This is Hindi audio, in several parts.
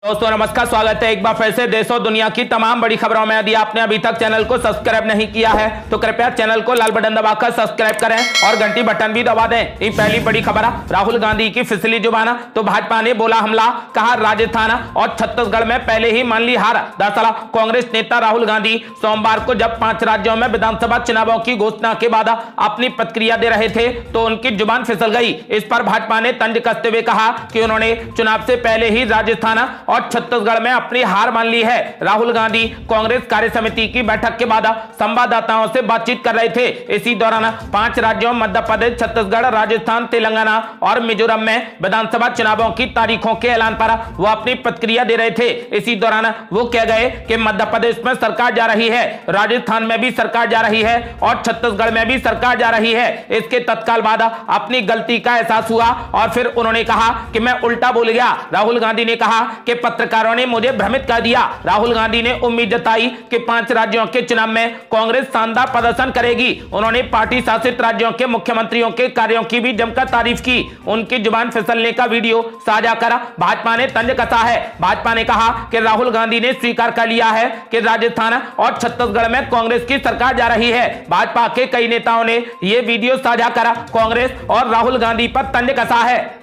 दोस्तों नमस्कार, स्वागत है एक बार फिर से देश और दुनिया की तमाम बड़ी खबरों में। यदि आपने अभी तक चैनल को सब्सक्राइब नहीं किया है तो कृपया चैनल को लाल बटन दबाकर सब्सक्राइब करें और घंटी बटन भी दबा दें। ये पहली बड़ी खबर है, राहुल गांधी की फिसली जुबान। तो भाजपा ने बोला हमला, कहा राजस्थान और छत्तीसगढ़ में पहले ही मान ली हार। दरअसल कांग्रेस नेता राहुल गांधी सोमवार को जब 5 राज्यों में विधानसभा चुनावों की घोषणा के बाद अपनी प्रतिक्रिया दे रहे थे तो उनकी जुबान फिसल गई। इस पर भाजपा ने तंज कसते हुए कहा कि उन्होंने चुनाव से पहले ही राजस्थान और छत्तीसगढ़ में अपनी हार मान ली है। राहुल गांधी कांग्रेस कार्य समिति की बैठक के बाद संवाददाताओं से बातचीत कर रहे थे। इसी दौरान 5 राज्यों मध्य प्रदेश, छत्तीसगढ़, राजस्थान, तेलंगाना और मिजोरम में विधानसभा चुनावों की तारीखों के ऐलान पर वो अपनी प्रतिक्रिया दे रहे थे। इसी दौरान वो कह गए कि मध्य प्रदेश में सरकार जा रही है, राजस्थान में भी सरकार जा रही है और छत्तीसगढ़ में भी सरकार जा रही है। इसके तत्काल बाद अपनी गलती का एहसास हुआ और फिर उन्होंने कहा कि मैं उल्टा बोल गया। राहुल गांधी ने कहा कि पत्रकारों ने मुझे भ्रमित कर दिया। राहुल गांधी ने उम्मीद जताई कि 5 राज्यों के चुनाव में कांग्रेस शानदार प्रदर्शन करेगी। उन्होंने पार्टी शासित राज्यों के मुख्यमंत्रियों के कार्यों की भी जमकर तारीफ की। उनकी जुबान फिसलने का वीडियो साझा कर भाजपा ने तंज कसा है। भाजपा ने कहा कि राहुल गांधी ने स्वीकार कर लिया है कि राजस्थान और छत्तीसगढ़ में कांग्रेस की सरकार जा रही है। भाजपा के कई नेताओं ने यह वीडियो साझा कर कांग्रेस और राहुल गांधी पर तंज कसा है।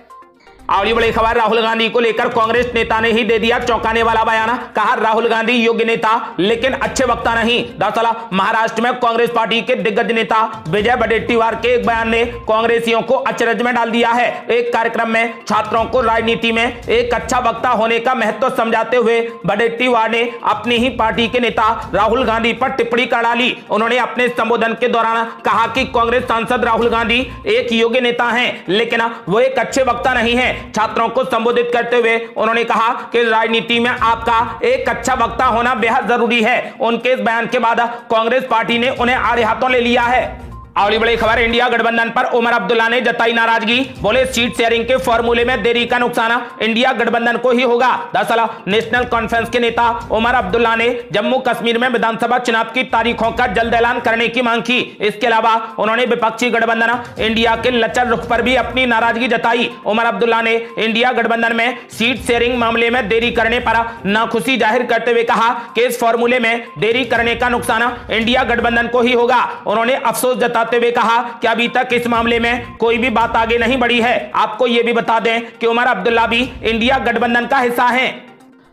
और बड़ी खबर, राहुल गांधी को लेकर कांग्रेस नेता ने ही दे दिया चौंकाने वाला बयान। कहा राहुल गांधी योग्य नेता लेकिन अच्छे वक्ता नहीं। दरअसल महाराष्ट्र में कांग्रेस पार्टी के दिग्गज नेता विजय वडेट्टीवार के एक बयान ने कांग्रेसियों को अचरज में डाल दिया है। एक कार्यक्रम में छात्रों को राजनीति में एक अच्छा वक्ता होने का महत्व समझाते हुए वडेट्टीवार ने अपनी ही पार्टी के नेता राहुल गांधी पर टिप्पणी कर डाली। उन्होंने अपने संबोधन के दौरान कहा कि कांग्रेस सांसद राहुल गांधी एक योग्य नेता हैं लेकिन वो एक अच्छे वक्ता नहीं है। छात्रों को संबोधित करते हुए उन्होंने कहा कि राजनीति में आपका एक अच्छा वक्ता होना बेहद जरूरी है। उनके इस बयान के बाद कांग्रेस पार्टी ने उन्हें आड़े हाथों ले लिया है। और बड़ी खबर, इंडिया गठबंधन पर उमर अब्दुल्ला ने जताई नाराजगी। बोले सीट शेयरिंग के फॉर्मूले में देरी का नुकसान इंडिया गठबंधन को ही होगा। दरअसल नेशनल कॉन्फ्रेंस के नेता उमर अब्दुल्ला ने जम्मू कश्मीर में विधानसभा चुनाव की तारीखों का जल्द ऐलान करने की मांग की। इसके अलावा उन्होंने विपक्षी गठबंधन इंडिया के लचर रुख पर भी अपनी नाराजगी जताई। उमर अब्दुल्ला ने इंडिया गठबंधन में सीट शेयरिंग मामले में देरी करने पर नाखुशी जाहिर करते हुए कहा कि इस फॉर्मूले में देरी करने का नुकसान इंडिया गठबंधन को ही होगा। उन्होंने अफसोस जताते हुए कहा कि अभी तक इस मामले में कोई भी बात आगे नहीं बढ़ी है। आपको यह भी बता दें कि उमर अब्दुल्ला भी इंडिया गठबंधन का हिस्सा हैं।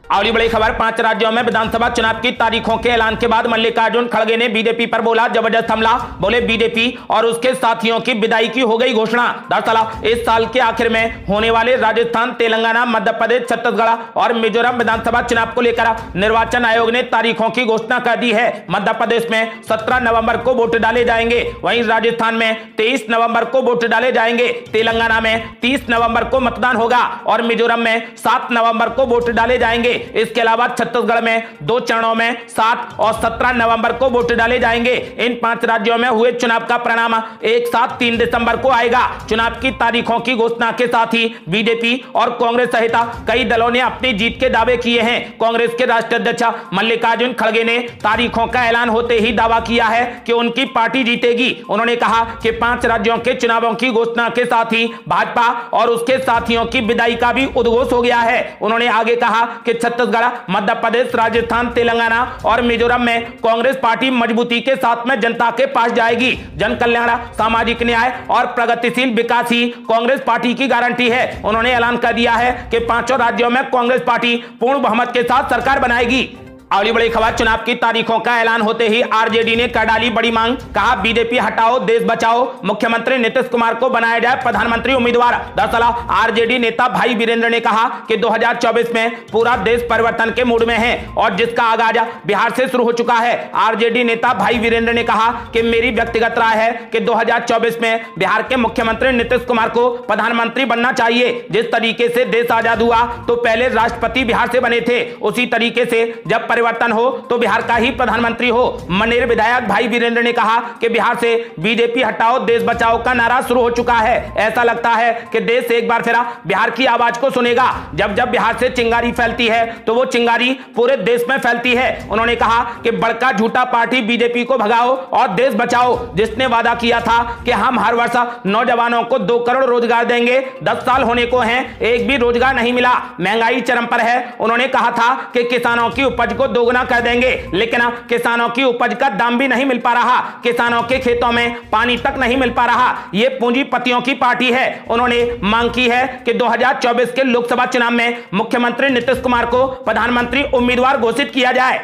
और बड़ी खबर, 5 राज्यों में विधानसभा चुनाव की तारीखों के ऐलान के बाद मल्लिकार्जुन खड़गे ने बीजेपी पर बोला जबरदस्त हमला। बोले बीजेपी और उसके साथियों की विदाई की हो गई घोषणा। दरअसल इस साल के आखिर में होने वाले राजस्थान, तेलंगाना, मध्य प्रदेश, छत्तीसगढ़ और मिजोरम विधानसभा चुनाव को लेकर निर्वाचन आयोग ने तारीखों की घोषणा कर दी है। मध्य प्रदेश में 17 नवंबर को वोट डाले जाएंगे, वहीं राजस्थान में 23 नवंबर को वोट डाले जाएंगे, तेलंगाना में 30 नवंबर को मतदान होगा और मिजोरम में 7 नवंबर को वोट डाले जाएंगे। इसके अलावा छत्तीसगढ़ में 2 चरणों में 7 और 17 नवंबर को वोट डाले जाएंगे। इन 5 राज्यों में हुए चुनाव का परिणाम एक साथ 3 दिसंबर को आएगा। चुनाव की तारीखों की घोषणा के साथ ही बीजेपी और कांग्रेस सहित कई दलों ने अपनी जीत के दावे किए हैं। कांग्रेस के राष्ट्रीय अध्यक्ष मल्लिकार्जुन खड़गे ने तारीखों का ऐलान होते ही दावा किया है कि उनकी पार्टी जीतेगी। उन्होंने कहा कि 5 राज्यों के चुनावों की घोषणा के साथ ही भाजपा और उसके साथियों की विदाई का भी उद्घोष हो गया है। उन्होंने आगे कहा कि छत्तीसगढ़, मध्य प्रदेश, राजस्थान, तेलंगाना और मिजोरम में कांग्रेस पार्टी मजबूती के साथ में जनता के पास जाएगी। जन कल्याण, सामाजिक न्याय और प्रगतिशील विकास ही कांग्रेस पार्टी की गारंटी है। उन्होंने ऐलान कर दिया है कि 5 राज्यों में कांग्रेस पार्टी पूर्ण बहुमत के साथ सरकार बनाएगी। और बड़ी खबर, चुनाव की तारीखों का ऐलान होते ही आरजेडी ने कर डाली बड़ी मांग। कहा बीजेपी हटाओ, देश बचाओ, मुख्यमंत्री नीतीश कुमार को बनाया जाए प्रधानमंत्री उम्मीदवार। दरअसल आरजेडी नेता भाई वीरेंद्र ने कहा कि 2024 में पूरा देश परिवर्तन के मूड में है और जिसका आगाज बिहार से शुरू हो चुका है। आरजेडी नेता भाई वीरेंद्र ने कहा कि मेरी व्यक्तिगत राय है कि 2024 में बिहार के मुख्यमंत्री नीतीश कुमार को प्रधानमंत्री बनना चाहिए। जिस तरीके से देश आजाद हुआ तो पहले राष्ट्रपति बिहार से बने थे, उसी तरीके से जब परिवर्तन हो तो बिहार का ही प्रधानमंत्री हो। मनेर विधायक भाई वीरेंद्र ने कहा कि बिहार से बीजेपी हटाओ देश बचाओ का नारा शुरू हो चुका है। ऐसा लगता है कि देश एक बार फिर बिहार की आवाज को सुनेगा। जब जब बिहार से चिंगारी फैलती है तो वो चिंगारी पूरे देश में फैलती है। उन्होंने कहा कि बड़का झूठा पार्टी बीजेपी को भगाओ और देश बचाओ, जिसने वादा किया था कि हम हर वर्ष नौजवानों को 2 करोड़ रोजगार देंगे। 10 साल होने को हैं, एक भी रोजगार नहीं मिला। महंगाई चरम पर है। उन्होंने कहा था कि किसानों की उपज को दोगुना कर देंगे, लेकिन किसानों की उपज का दाम भी नहीं मिल पा रहा। किसानों के खेतों में पानी तक नहीं मिल पा रहा। यह पूंजीपतियों की पार्टी है। उन्होंने मांग की है कि 2024 के लोकसभा चुनाव में मुख्यमंत्री नीतीश कुमार को प्रधानमंत्री उम्मीदवार घोषित किया जाए।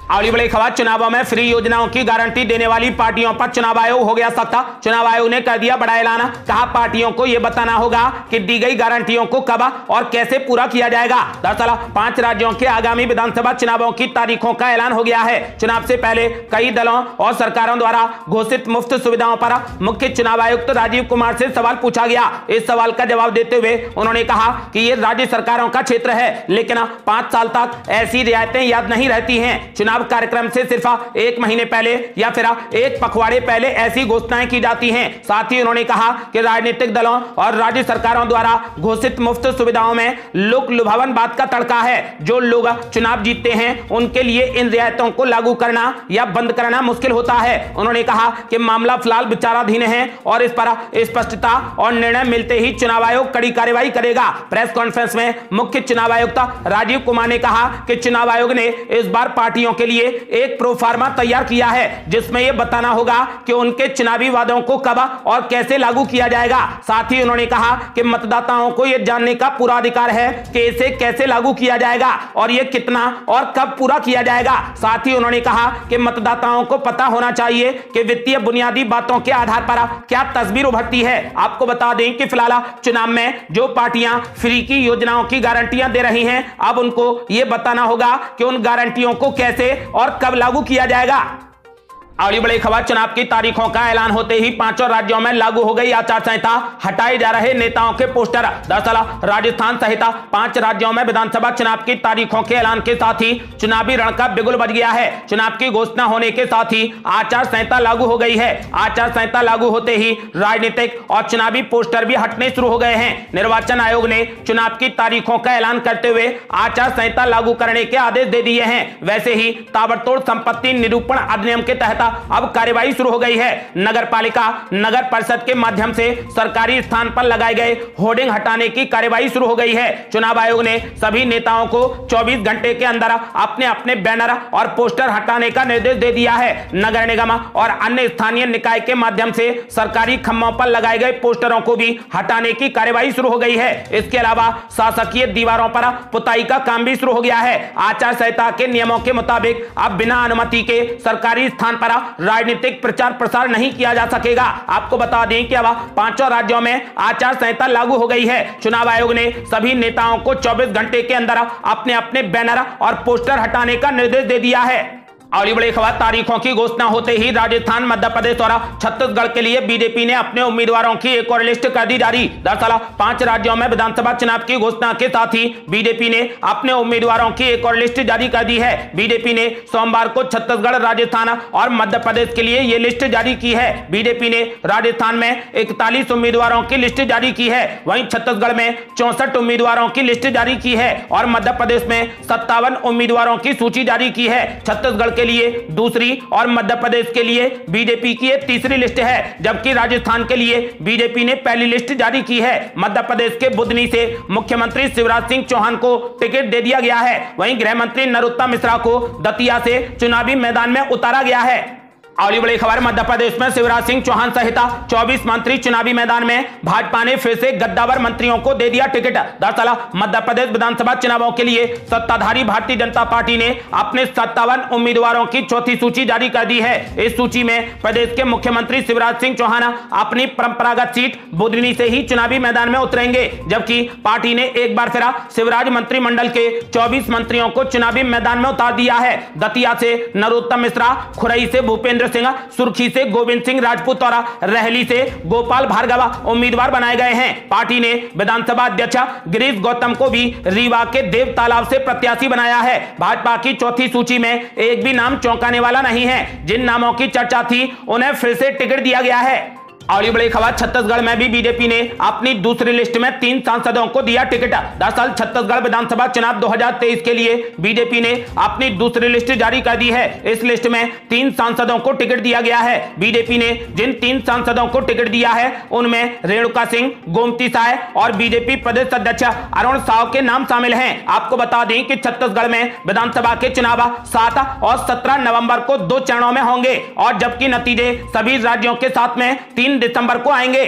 अगली बड़ी खबर, चुनावों में फ्री योजनाओं की गारंटी देने वाली पार्टियों पर चुनाव आयोग हो गया सख्त। चुनाव आयोग ने कर दिया बड़ा ऐलान। कहा पार्टियों को यह बताना होगा कि दी गई गारंटियों को कब और कैसे पूरा किया जाएगा। दरअसल 5 राज्यों के आगामी विधानसभा चुनावों की तारीखों का ऐलान हो गया है। चुनाव से पहले कई दलों और सरकारों द्वारा घोषित मुफ्त सुविधाओं पर मुख्य चुनाव आयुक्त राजीव कुमार से सवाल पूछा गया। इस सवाल का जवाब देते हुए उन्होंने कहा कि यह राज्य सरकारों का क्षेत्र है, लेकिन 5 साल तक ऐसी रियायतें याद नहीं रहती हैं। चुनाव कार्यक्रम से सिर्फ 1 महीने पहले या फिर 1 पखवाड़े पहले ऐसी घोषणाएं की जाती हैं। साथ ही उन्होंने कहा कि राजनीतिक दलों और राज्य सरकारों द्वारा घोषित मुफ्त सुविधाओं में लोक लुभावन बात का तड़का है। जो लोग चुनाव जीतते हैं उनके लिए इन रियायतों को लागू करना या बंद करना मुश्किल होता है। उन्होंने कहा कि मामला फिलहाल विचाराधीन है और इस पर स्पष्टता और निर्णय मिलते ही चुनाव आयोग कड़ी कार्रवाई करेगा। प्रेस कॉन्फ्रेंस में मुख्य चुनाव आयुक्त राजीव कुमार ने कहा कि चुनाव आयोग ने इस बार पार्टियों के लिए एक प्रोफार्मा तैयार किया है, जिसमें यह बताना होगा कि उनके चुनावी वादों को कब और कैसे लागू किया जाएगा। साथ ही उन्होंने कहा कि मतदाताओं को यह जानने का पूरा अधिकार है कि इसे कैसे लागू किया जाएगा और यह कितना और कब पूरा किया जाएगा। साथ ही उन्होंने कहा कि मतदाताओं को पता होना चाहिए कि वित्तीय बुनियादी बातों के आधार पर क्या तस्वीर उभरती है। आपको बता दें कि फिलहाल चुनाव में जो पार्टियां फ्री की योजनाओं की गारंटियां दे रही हैं, अब उनको यह बताना होगा कि उन गारंटियों को कैसे और कब लागू किया जाएगा। अगली बड़ी खबर, चुनाव की तारीखों का ऐलान होते ही 5 राज्यों में लागू हो गई आचार संहिता। हटाए जा रहे नेताओं के पोस्टर। दरअसल राजस्थान सहित 5 राज्यों में विधानसभा चुनाव की तारीखों के ऐलान के साथ ही चुनावी रण का बिगुल बज गया है। चुनाव की घोषणा होने के साथ ही आचार संहिता लागू हो गई है। आचार संहिता लागू होते ही राजनीतिक और चुनावी पोस्टर भी हटने शुरू हो गए हैं। निर्वाचन आयोग ने चुनाव की तारीखों का ऐलान करते हुए आचार संहिता लागू करने के आदेश दे दिए हैं। वैसे ही ताबड़तोड़ संपत्ति निरूपण अधिनियम के तहत अब कार्यवाही शुरू हो गई है। नगर पालिका नगर परिषद के माध्यम से सरकारी स्थान पर लगाए गए होर्डिंग हटाने की कार्यवाही शुरू हो गई है। चुनाव आयोग ने सभी नेताओं को 24 घंटे के अंदर अपने अपने बैनर और पोस्टर हटाने का निर्देश दे दिया है। नगर निगम और अन्य स्थानीय निकाय के माध्यम से सरकारी खंभों पर लगाए गए पोस्टरों को भी हटाने की कार्यवाही शुरू हो गई है। इसके अलावा शासकीय दीवारों पर पुताई का काम भी शुरू हो गया है। आचार संहिता के नियमों के मुताबिक अब बिना अनुमति के सरकारी स्थान पर राजनीतिक प्रचार प्रसार नहीं किया जा सकेगा। आपको बता दें कि अब 5 राज्यों में आचार संहिता लागू हो गई है। चुनाव आयोग ने सभी नेताओं को 24 घंटे के अंदर अपने अपने बैनर और पोस्टर हटाने का निर्देश दे दिया है। अगली बड़ी खबर, तारीखों की घोषणा होते ही राजस्थान, मध्य प्रदेश और छत्तीसगढ़ के लिए बीजेपी ने अपने उम्मीदवारों की एक और लिस्ट कर दी जारी। दरअसल 5 राज्यों में विधानसभा चुनाव की घोषणा के साथ ही बीजेपी ने अपने उम्मीदवारों की एक और लिस्ट जारी कर दी है। बीजेपी ने सोमवार को छत्तीसगढ़, राजस्थान और मध्य प्रदेश के लिए यह लिस्ट जारी की है। बीजेपी ने राजस्थान में 41 उम्मीदवारों की लिस्ट जारी की है, वहीं छत्तीसगढ़ में 64 उम्मीदवारों की लिस्ट जारी की है और मध्य प्रदेश में 57 उम्मीदवारों की सूची जारी की है। छत्तीसगढ़ के लिए दूसरी और मध्य प्रदेश के लिए बीजेपी की एक तीसरी लिस्ट है, जबकि राजस्थान के लिए बीजेपी ने पहली लिस्ट जारी की है। मध्य प्रदेश के बुधनी से मुख्यमंत्री शिवराज सिंह चौहान को टिकट दे दिया गया है। वहीं गृह मंत्री नरोत्तम मिश्रा को दतिया से चुनावी मैदान में उतारा गया है। अगली बड़ी खबर, मध्य प्रदेश में शिवराज सिंह चौहान सहित 24 मंत्री चुनावी मैदान में। भाजपा ने फिर से गद्दावर मंत्रियों को दे दिया टिकट। दरअसल मध्य प्रदेश विधानसभा चुनावों के लिए सत्ताधारी भारतीय जनता पार्टी ने अपने 57 उम्मीदवारों की चौथी सूची जारी कर दी है। इस सूची में प्रदेश के मुख्यमंत्री शिवराज सिंह चौहान अपनी परंपरागत सीट बुधनी से ही चुनावी मैदान में उतरेंगे, जबकि पार्टी ने एक बार फिर शिवराज मंत्रिमंडल के 24 मंत्रियों को चुनावी मैदान में उतार दिया है। दतिया से नरोत्तम मिश्रा, खुरई से भूपेंद्र सुरेंद्र सिंह, सुर्खी से गोविंद सिंह राजपूत और रहली से गोपाल भार्गव उम्मीदवार बनाए गए हैं। पार्टी ने विधानसभा अध्यक्ष गिरीश गौतम को भी रीवा के देव तालाब से प्रत्याशी बनाया है। भाजपा की चौथी सूची में एक भी नाम चौंकाने वाला नहीं है। जिन नामों की चर्चा थी उन्हें फिर से टिकट दिया गया है। अगली बड़ी खबर, छत्तीसगढ़ में भी बीजेपी ने अपनी दूसरी लिस्ट में 3 सांसदों को दिया टिकट। दरअसल छत्तीसगढ़ विधानसभा चुनाव 2023 के लिए बीजेपी ने अपनी दूसरी लिस्ट जारी कर दी है। इस लिस्ट में 3 सांसदों को टिकट दिया गया है। बीजेपी ने जिन 3 सांसदों को टिकट दिया है उनमें रेणुका सिंह, गोमती साय और बीजेपी प्रदेश अध्यक्ष अरुण साव के नाम शामिल हैं। आपको बता दें कि छत्तीसगढ़ में विधानसभा के चुनाव 7 और 17 नवंबर को 2 चरणों में होंगे और जबकि नतीजे सभी राज्यों के साथ में 3 दिसंबर को आएंगे।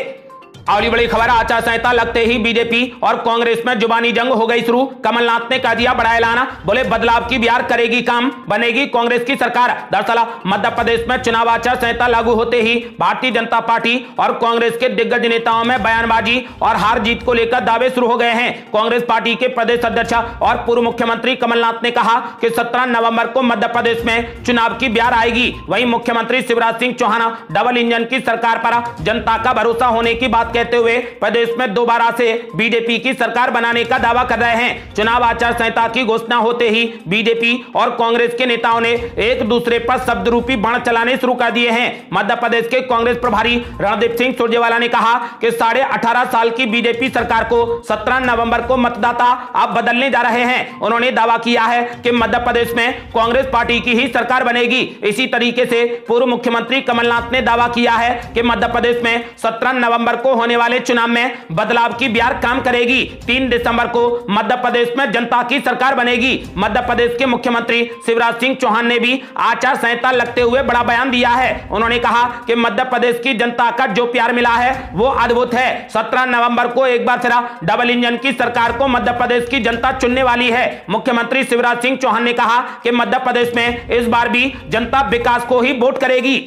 अगली बड़ी खबर, आचार संहिता लगते ही बीजेपी और कांग्रेस में जुबानी जंग हो गई शुरू। कमलनाथ ने कर दिया बड़ा ऐलान, बोले बदलाव की बिहार करेगी काम, बनेगी कांग्रेस की सरकार। दरअसल मध्य प्रदेश में चुनाव आचार संहिता लागू होते ही भारतीय जनता पार्टी और कांग्रेस के दिग्गज नेताओं में बयानबाजी और हार जीत को लेकर दावे शुरू हो गए हैं। कांग्रेस पार्टी के प्रदेश अध्यक्ष और पूर्व मुख्यमंत्री कमलनाथ ने कहा कि 17 नवंबर को मध्य प्रदेश में चुनाव की बिहार आएगी। वहीं मुख्यमंत्री शिवराज सिंह चौहान डबल इंजन की सरकार पर जनता का भरोसा होने की बात कहते हुए प्रदेश में दोबारा से बीजेपी की सरकार बनाने का दावा कर रहे हैं। चुनाव आचार संहिता की घोषणा होते ही बीजेपी और कांग्रेस के नेताओं ने एक दूसरे पर शब्द रूपी बाण चलाने शुरू कर दिए हैं। मध्य प्रदेश के कांग्रेस प्रभारी रणदीप सिंह सुरजेवाला ने कहा कि 18.5 साल की बीजेपी सरकार को 17 नवंबर को मतदाता अब बदलने जा रहे हैं। उन्होंने दावा किया है कि मध्य प्रदेश में कांग्रेस पार्टी की ही सरकार बनेगी। इसी तरीके से पूर्व मुख्यमंत्री कमलनाथ ने दावा किया है कि मध्य प्रदेश में 17 नवंबर को होने वाले चुनाव में बदलाव की बिहार काम करेगी। 3 दिसंबर को मध्य प्रदेश में जनता की सरकार बनेगी। मध्य प्रदेश के मुख्यमंत्री शिवराज सिंह चौहान ने भी आचार संहिता लगते हुए बड़ा बयान दिया है। उन्होंने कहा कि मध्य प्रदेश की जनता का जो प्यार मिला है वो अद्भुत है। 17 नवंबर को एक बार फिर डबल इंजन की सरकार को मध्य प्रदेश की जनता चुनने वाली है। मुख्यमंत्री शिवराज सिंह चौहान ने कहा कि मध्य प्रदेश में इस बार भी जनता विकास को ही वोट करेगी।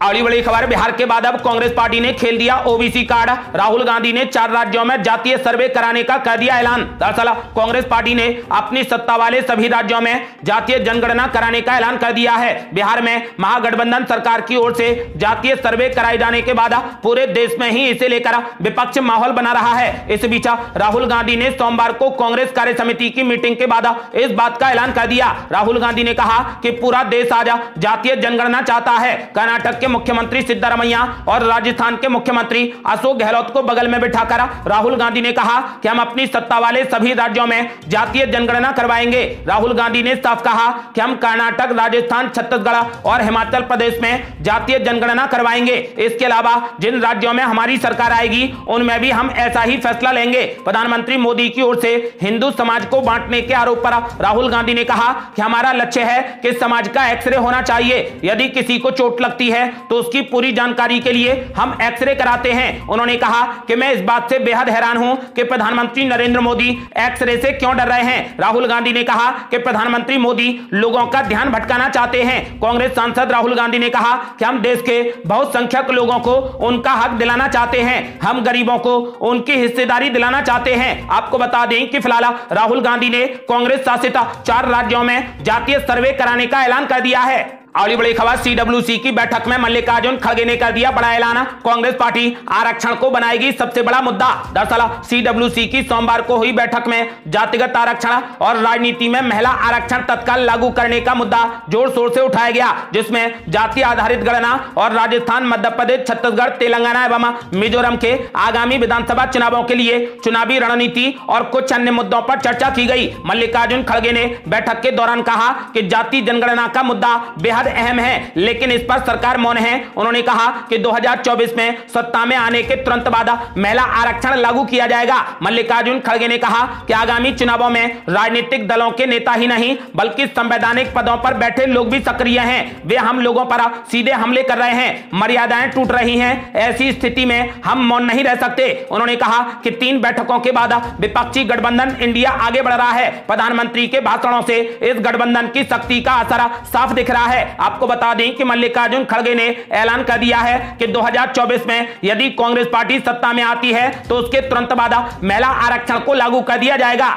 अगली बड़ी खबर, बिहार के बाद अब कांग्रेस पार्टी ने खेल दिया ओबीसी कार्ड। राहुल गांधी ने 4 राज्यों में जातीय सर्वे कराने का कर दिया ऐलान। दरअसल कांग्रेस पार्टी ने अपनी सत्ता वाले सभी राज्यों में जातीय जनगणना कराने का ऐलान कर दिया है। बिहार में महागठबंधन सरकार की ओर से जातीय सर्वे कराए जाने के बाद पूरे देश में ही इसे लेकर विपक्ष माहौल बना रहा है। इस बीच राहुल गांधी ने सोमवार को कांग्रेस कार्य समिति की मीटिंग के बाद इस बात का ऐलान कर दिया। राहुल गांधी ने कहा कि पूरा देश आज जातीय जनगणना चाहता है। कर्नाटक मुख्यमंत्री सिद्धारमैया और राजस्थान के मुख्यमंत्री अशोक गहलोत को बगल में बिठाकर राहुल गांधी ने कहा कि हम अपनी सत्ता वाले सभी राज्यों में जातीय जनगणना करवाएंगे। राहुल गांधी ने साफ कहा कि हम कर्नाटक, राजस्थान, छत्तीसगढ़ और हिमाचल प्रदेश में जातीय जनगणना करवाएंगे। इसके अलावा जिन राज्यों में हमारी सरकार आएगी उनमें भी हम ऐसा ही फैसला लेंगे। प्रधानमंत्री मोदी की ओर से हिंदू समाज को बांटने के आरोप पर राहुल गांधी ने कहा कि हमारा लक्ष्य है कि समाज का एक्सरे होना चाहिए। यदि किसी को चोट लगती है तो उसकी पूरी जानकारी के लिए हम एक्सरे कराते हैं। उन्होंने कहा कि मैं इस बात से बेहद हैरान हूं कि प्रधानमंत्री नरेंद्र मोदी एक्सरे से क्यों डर रहे हैं। राहुल गांधी ने कहा कि प्रधानमंत्री मोदी लोगों का ध्यान भटकाना चाहते हैं। कांग्रेस सांसद राहुल गांधी ने कहा कि हम देश के बहुसंख्यक लोगों को उनका हक दिलाना चाहते हैं, हम गरीबों को उनकी हिस्सेदारी दिलाना चाहते हैं। आपको बता दें कि फिलहाल राहुल गांधी ने कांग्रेस शासित 4 राज्यों में जातीय सर्वे कराने का ऐलान कर दिया है। अगली बड़ी खबर, सीडब्ल्यूसी की बैठक में मल्लिकार्जुन खड़गे ने कर दिया बड़ा ऐलान। कांग्रेस पार्टी आरक्षण को बनाएगी सबसे बड़ा मुद्दा। दरअसल सीडब्ल्यूसी की सोमवार को हुई बैठक में जातिगत आरक्षण और राजनीति में महिला आरक्षण तत्काल लागू करने का मुद्दा जोर शोर से उठाया गया, जिसमें जाति आधारित गणना और राजस्थान, मध्य प्रदेश, छत्तीसगढ़, तेलंगाना एवं मिजोरम के आगामी विधानसभा चुनावों के लिए चुनावी रणनीति और कुछ अन्य मुद्दों पर चर्चा की गई। मल्लिकार्जुन खड़गे ने बैठक के दौरान कहा कि जाति जनगणना का मुद्दा बेहद अहम है, लेकिन इस पर सरकार मौन है। उन्होंने कहा कि 2024 में सत्ता में आने के तुरंत बाद महिला आरक्षण लागू किया जाएगा। मल्लिकार्जुन खड़गे ने कहा कि आगामी चुनावों में राजनीतिक दलों के नेता ही नहीं बल्कि संवैधानिक पदों पर बैठे लोग भी सक्रिय हैं। वे हम लोगों पर सीधे हमले कर रहे हैं, मर्यादाएं टूट रही हैं। ऐसी स्थिति में हम मौन नहीं रह सकते। उन्होंने कहा कि 3 बैठकों के बाद विपक्षी गठबंधन इंडिया आगे बढ़ रहा है। प्रधानमंत्री के भाषणों से इस गठबंधन की शक्ति का असर साफ दिख रहा है। आपको बता दें कि मल्लिकार्जुन खड़गे ने ऐलान कर दिया है कि 2024 में यदि कांग्रेस पार्टी सत्ता में आती है तो उसके तुरंत बाद महिला आरक्षण को लागू कर दिया जाएगा।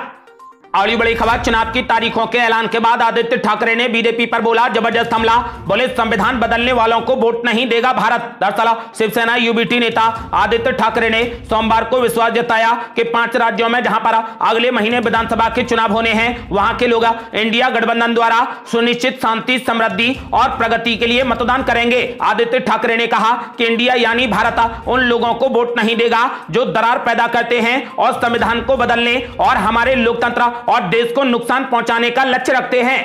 अगली बड़ी खबर, चुनाव की तारीखों के ऐलान के बाद आदित्य ठाकरे ने बीजेपी पर बोला जबरदस्त हमला। बोले संविधान बदलने वालों को वोट नहीं देगा भारत। दरअसल शिवसेना यूबीटी नेता आदित्य ठाकरे ने सोमवार को विश्वास जताया कि 5 राज्यों में जहां पर अगले महीने विधानसभा के चुनाव होने हैं, वहां के लोग इंडिया गठबंधन द्वारा सुनिश्चित शांति, समृद्धि और प्रगति के लिए मतदान करेंगे। आदित्य ठाकरे ने कहा कि इंडिया यानी भारत उन लोगों को वोट नहीं देगा जो दरार पैदा करते हैं और संविधान को बदलने और हमारे लोकतंत्र और देश को नुकसान पहुंचाने का लक्ष्य रखते हैं।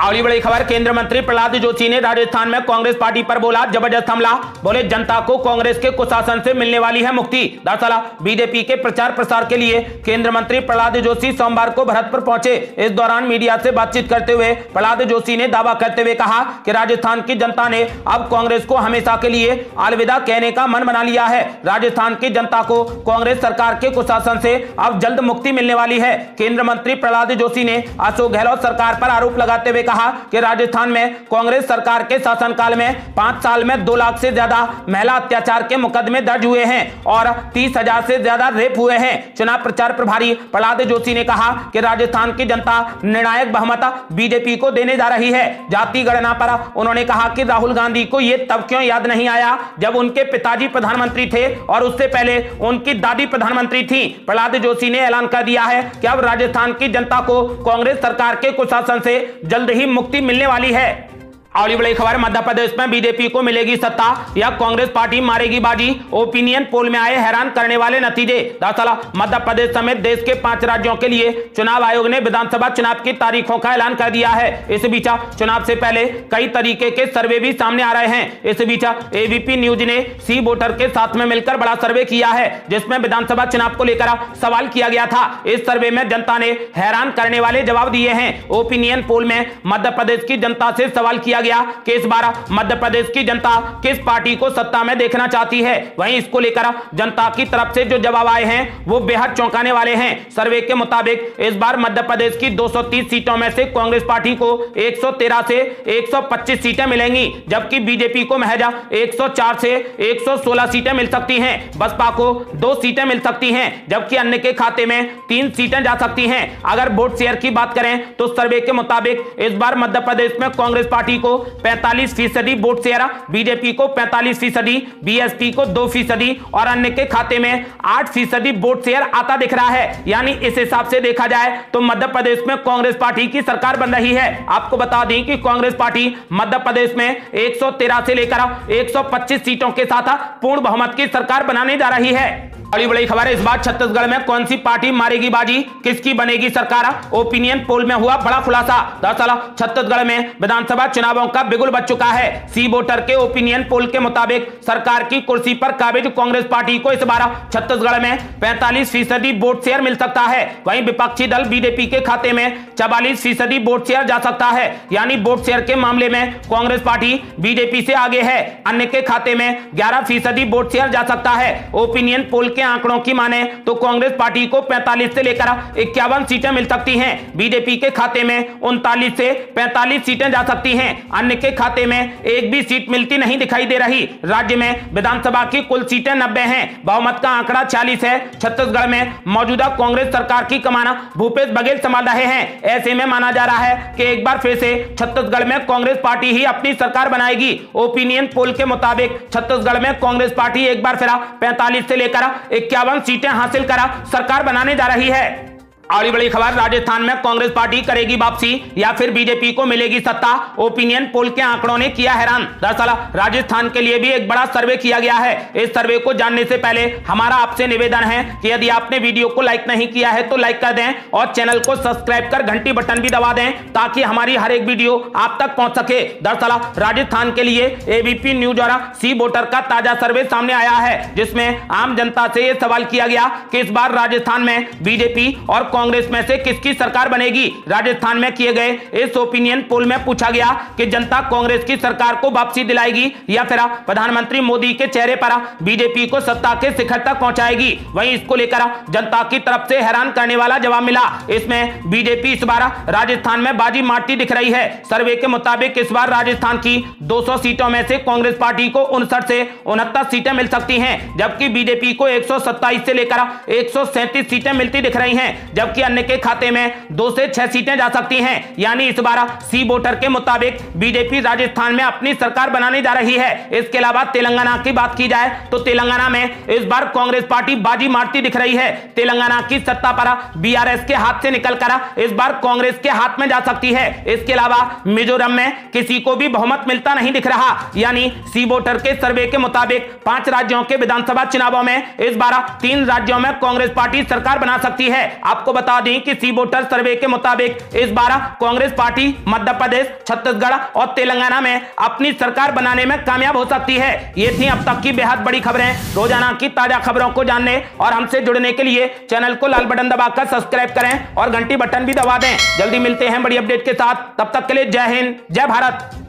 अगली बड़ी खबर, केंद्रीय मंत्री प्रहलाद जोशी ने राजस्थान में कांग्रेस पार्टी पर बोला जबरदस्त हमला। बोले जनता को कांग्रेस के कुशासन से मिलने वाली है मुक्ति। दरअसल बीजेपी के प्रचार प्रसार के लिए केंद्रीय मंत्री प्रहलाद जोशी सोमवार को भरतपुर पहुंचे। इस दौरान मीडिया से बातचीत करते हुए प्रहलाद जोशी ने दावा करते हुए कहा कि राजस्थान की जनता ने अब कांग्रेस को हमेशा के लिए अलविदा कहने का मन बना लिया है। राजस्थान की जनता को कांग्रेस सरकार के कुशासन से अब जल्द मुक्ति मिलने वाली है। केंद्रीय मंत्री प्रहलाद जोशी ने अशोक गहलोत सरकार पर आरोप लगाते हुए कहा कि राजस्थान में कांग्रेस सरकार के शासनकाल में 5 साल में 2 लाख से ज्यादा महिला अत्याचार के मुकदमे दर्ज हुए हैं और 30,000 से ज्यादा रेप हुए हैं। चुनाव प्रचार प्रभारी प्रहलाद जोशी ने कहा कि राजस्थान की जनता निर्णायक बहुमत बीजेपी को देने जा रही है। जाति गणना पर उन्होंने कहा कि राहुल गांधी को यह तब क्यों याद नहीं आया जब उनके पिताजी प्रधानमंत्री थे और उससे पहले उनकी दादी प्रधानमंत्री थी। प्रहलाद जोशी ने ऐलान कर दिया है कि अब राजस्थान की जनता को कांग्रेस सरकार के कुशासन से जल्द ही मुक्ति मिलने वाली है। अगली बड़ी खबर, मध्य प्रदेश में बीजेपी को मिलेगी सत्ता या कांग्रेस पार्टी मारेगी बाजी। ओपिनियन पोल में आए हैरान करने वाले नतीजे। दरअसल मध्य प्रदेश समेत देश के 5 राज्यों के लिए चुनाव आयोग ने विधानसभा चुनाव की तारीखों का ऐलान कर दिया है। इस बीच चुनाव से पहले कई तरीके के सर्वे भी सामने आ रहे हैं। इस बीच एबीपी न्यूज ने सी वोटर के साथ में मिलकर बड़ा सर्वे किया है जिसमें विधानसभा चुनाव को लेकर सवाल किया गया था। इस सर्वे में जनता ने हैरान करने वाले जवाब दिए हैं। ओपिनियन पोल में मध्य प्रदेश की जनता से सवाल किया गया कि इस बार मध्य प्रदेश की जनता किस पार्टी को सत्ता में देखना चाहती है। वहीं इसको लेकर जनता की तरफ से जो जवाब आए हैं वो बेहद चौंकाने वाले हैं। सर्वे के मुताबिक इस बार मध्य प्रदेश की 230 सीटों में से कांग्रेस पार्टी को 113 से 125 सीटें मिलेंगी, जबकि बीजेपी को महज 104 से 116 सीटें मिल सकती हैं। बसपा को 2 सीटें मिल सकती हैं, जबकि अन्य के खाते में 3 सीटें जा सकती हैं। अगर वोट शेयर की बात करें तो सर्वे के मुताबिक इस बार मध्य प्रदेश में कांग्रेस पार्टी को 45% वोट शेयर, बीजेपी को 45%, बीएसपी को 2% और अन्य के खाते में 8% वोट शेयर आता दिख रहा है। यानी इस हिसाब से देखा जाए तो मध्य प्रदेश में कांग्रेस पार्टी की सरकार बन रही है। आपको बता दें कि कांग्रेस पार्टी मध्य प्रदेश में 113 से लेकर 125 सीटों के साथ पूर्ण बहुमत की सरकार बनाने जा रही है। बड़ी बड़ी खबर है, इस बार छत्तीसगढ़ में कौन सी पार्टी मारेगी बाजी, किसकी बनेगी सरकार। ओपिनियन पोल में हुआ बड़ा खुलासा। दरअसल छत्तीसगढ़ में विधानसभा चुनावों का बिगुल बज चुका है। सी वोटर के ओपिनियन पोल के मुताबिक सरकार की कुर्सी पर काबिज कांग्रेस पार्टी को इस बार छत्तीसगढ़ में 45% वोट शेयर मिल सकता है। वहीं विपक्षी दल बीजेपी के खाते में 44% वोट शेयर जा सकता है। यानी वोट शेयर के मामले में कांग्रेस पार्टी बीजेपी से आगे है। अन्य के खाते में 11% वोट शेयर जा सकता है। ओपिनियन पोल के आंकड़ों की माने तो कांग्रेस पार्टी को 45 से लेकर 51 सीटें मिल सकती हैं। बीजेपी के खाते में 39 से 45 सीटें जा सकती हैं। अन्य के खाते में एक भी सीट मिलती नहीं दिखाई दे रही। राज्य में विधानसभा की कुल सीटें 90 हैं। बहुमत का आंकड़ा 40 है। छत्तीसगढ़ में मौजूदा कांग्रेस सरकार की कमान भूपेश बघेल संभाल रहे हैं। ऐसे में माना जा रहा है कि एक बार फिर से छत्तीसगढ़ में कांग्रेस पार्टी ही अपनी सरकार बनाएगी। ओपिनियन पोल के मुताबिक छत्तीसगढ़ में कांग्रेस पार्टी एक बार फिर 45 से लेकर 51 सीटें हासिल कर सरकार बनाने जा रही है। अगली बड़ी खबर, राजस्थान में कांग्रेस पार्टी करेगी वापसी या फिर बीजेपी को मिलेगी सत्ता। ओपिनियन पोल के आंकड़ों ने किया हैरान। दरअसल राजस्थान के लिए भी एक बड़ा सर्वे किया गया है। इस सर्वे को जानने से पहले हमारा आपसे निवेदन है कि यदि आपने वीडियो को लाइक नहीं किया है तो लाइक कर दें और चैनल को सब्सक्राइब कर घंटी बटन भी दबा दें ताकि हमारी हर एक वीडियो आप तक पहुंच सके। दरअसल राजस्थान के लिए एबीपी न्यूज और सी वोटर का ताजा सर्वे सामने आया है, जिसमें आम जनता से यह सवाल किया गया कि इस बार राजस्थान में बीजेपी और कांग्रेस में से किसकी सरकार बनेगी। राजस्थान में किए गए इस ओपिनियन पोल में पूछा गया कि जनता कांग्रेस की सरकार को वापसी दिलाएगी या फिर प्रधानमंत्री मोदी के चेहरे पर बीजेपी को सत्ता के शिखर तक पहुंचाएगी। वहीं इसको लेकर जनता की तरफ से हैरान करने वाला जवाब मिला। इसमें बीजेपी इस बार राजस्थान में बाजी मारती दिख रही है। सर्वे के मुताबिक इस बार राजस्थान की 200 सीटों में से कांग्रेस पार्टी को 59 से 69 सीटें मिल सकती हैं, जबकि बीजेपी को 127 से लेकर 137 सीटें मिलती दिख रही हैं। जबकि अन्य के खाते में 2 से 6 सीटें जा सकती हैं। यानी इस बार सी वोटर के मुताबिक बीजेपी राजस्थान में अपनी सरकार बनाने जा रही है। इसके अलावा तेलंगाना की बात की जाए तो तेलंगाना में इस बार कांग्रेस पार्टी बाजी मारती दिख रही है। तेलंगाना की सत्ता पर बीआरएस के हाथ से निकलकर इस बार कांग्रेस के हाथ में जा सकती है। इसके अलावा मिजोरम में किसी को भी बहुमत मिलता नहीं दिख रहा। यानी सी वोटर के सर्वे के मुताबिक 5 राज्यों के विधानसभा चुनावों में इस बार 3 राज्यों में कांग्रेस पार्टी सरकार बना सकती है। आपको बता दें कि सी वोटर सर्वे के मुताबिक इस बार कांग्रेस पार्टी मध्य प्रदेश, छत्तीसगढ़ और तेलंगाना में अपनी सरकार बनाने में कामयाब हो सकती है। ये थी अब तक की बेहद बड़ी खबरें। रोजाना की ताजा खबरों को जानने और हमसे जुड़ने के लिए चैनल को लाल बटन दबाकर सब्सक्राइब करें और घंटी बटन भी दबा दें। जल्दी मिलते हैं बड़ी अपडेट के साथ, तब तक के लिए जय हिंद, जय भारत।